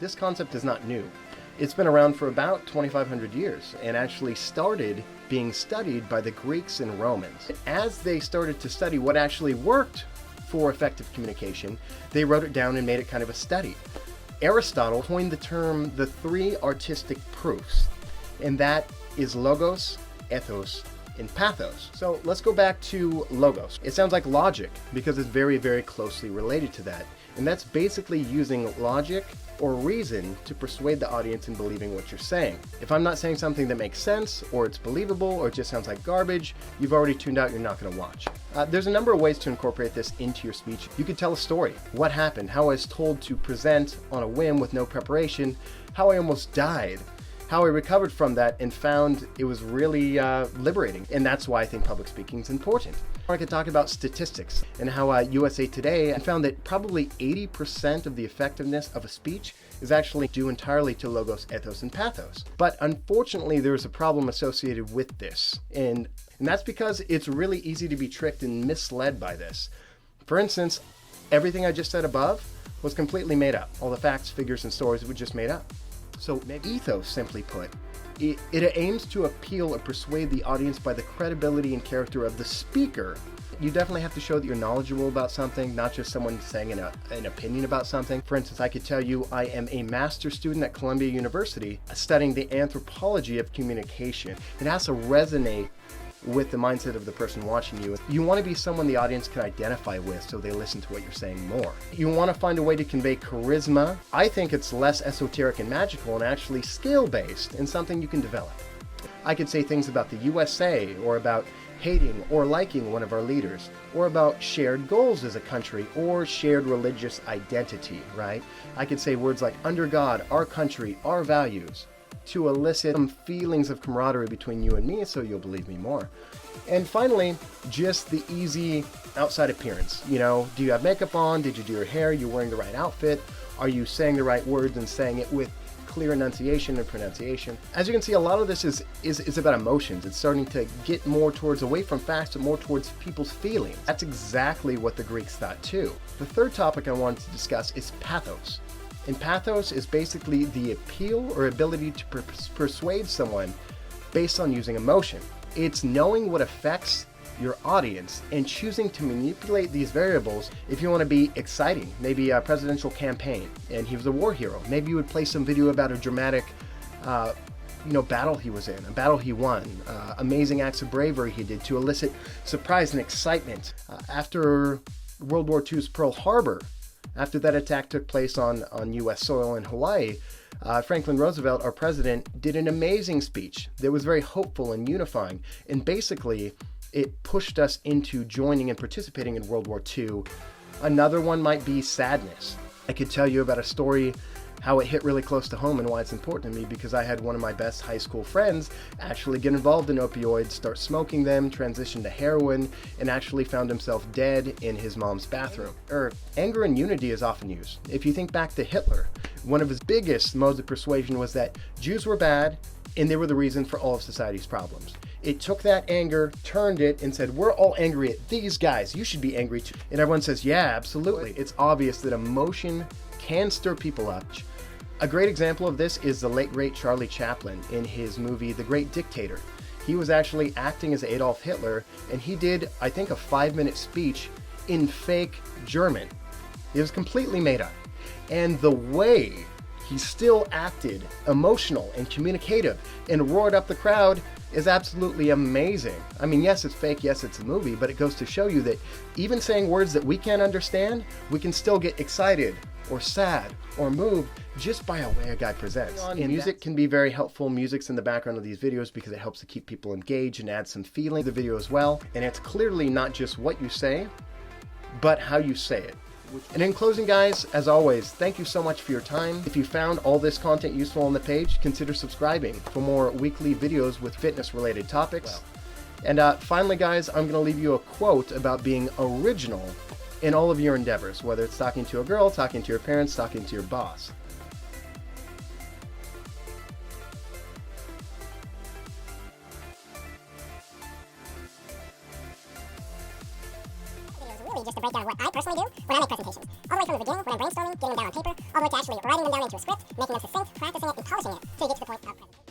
this concept is not new. It's been around for about 2,500 years and actually started being studied by the Greeks and Romans. As they started to study what actually worked for effective communication, they wrote it down and made it kind of a study. Aristotle coined the term the three artistic proofs, and that is logos, ethos, and pathos. So let's go back to logos. It sounds like logic because it's very, very closely related to that. And that's basically using logic or reason to persuade the audience in believing what you're saying. If I'm not saying something that makes sense, or it's believable, or it just sounds like garbage, you've already tuned out, you're not going to watch. There's a number of ways to incorporate this into your speech. You could tell a story. What happened? How I was told to present on a whim with no preparation. How I almost died. How I recovered from that and found it was really liberating. And that's why I think public speaking is important. I could talk about statistics and how USA Today found that probably 80% of the effectiveness of a speech is actually due entirely to logos, ethos, and pathos. But unfortunately, there's a problem associated with this. And that's because it's really easy to be tricked and misled by this. For instance, everything I just said above was completely made up. All the facts, figures, and stories were just made up. So ethos, simply put, it aims to appeal or persuade the audience by the credibility and character of the speaker. You definitely have to show that you're knowledgeable about something, not just someone saying an opinion about something. For instance, I could tell you I am a master's student at Columbia University studying the anthropology of communication. It has to resonate with the mindset of the person watching you. You want to be someone the audience can identify with so they listen to what you're saying more. You want to find a way to convey charisma. I think it's less esoteric and magical and actually skill-based and something you can develop. I could say things about the USA or about hating or liking one of our leaders or about shared goals as a country or shared religious identity, right? I could say words like under God, our country, our values, to elicit some feelings of camaraderie between you and me so you'll believe me more. And finally, just the easy outside appearance. You know, do you have makeup on? Did you do your hair? Are you wearing the right outfit? Are you saying the right words and saying it with clear enunciation and pronunciation? As you can see, a lot of this is about emotions. It's starting to get more towards away from facts but more towards people's feelings. That's exactly what the Greeks thought too. The third topic I wanted to discuss is pathos. And pathos is basically the appeal or ability to persuade someone based on using emotion. It's knowing what affects your audience and choosing to manipulate these variables if you want to be exciting. Maybe a presidential campaign and he was a war hero. Maybe you would play some video about a dramatic battle he was in, a battle he won, amazing acts of bravery he did to elicit surprise and excitement. After World War II's Pearl Harbor, after that attack took place on U.S. soil in Hawaii, Franklin Roosevelt, our president, did an amazing speech that was very hopeful and unifying. And basically, it pushed us into joining and participating in World War II. Another one might be sadness. I could tell you about a story, how it hit really close to home and why it's important to me, because I had one of my best high school friends actually get involved in opioids, start smoking them, transition to heroin, and actually found himself dead in his mom's bathroom. Anger and unity is often used. If you think back to Hitler, one of his biggest modes of persuasion was that Jews were bad and they were the reason for all of society's problems. It took that anger, turned it, and said, we're all angry at these guys. You should be angry too. And everyone says, yeah, absolutely. It's obvious that emotion can stir people up. A great example of this is the late great Charlie Chaplin in his movie The Great Dictator. He was actually acting as Adolf Hitler, and he did, I think, a 5-minute speech in fake German. It was completely made up. And the way he still acted emotional and communicative and roared up the crowd is absolutely amazing. I mean, yes, it's fake, yes, it's a movie, but it goes to show you that even saying words that we can't understand, we can still get excited or sad or moved just by a way a guy presents. And music can be very helpful. Music's in the background of these videos because it helps to keep people engaged and add some feeling to the video as well. And it's clearly not just what you say, but how you say it. And in closing, guys, as always, thank you so much for your time. If you found all this content useful on the page, consider subscribing for more weekly videos with fitness-related topics. And finally, guys, I'm going to leave you a quote about being original in all of your endeavors, whether it's talking to a girl, talking to your parents, talking to your boss. Just a breakdown of what I personally do when I make presentations, all the way from from the beginning when I'm brainstorming, getting them down on paper, all the way to actually writing them down into a script, making them succinct, practicing it, and polishing it, so you get to the point of presentation.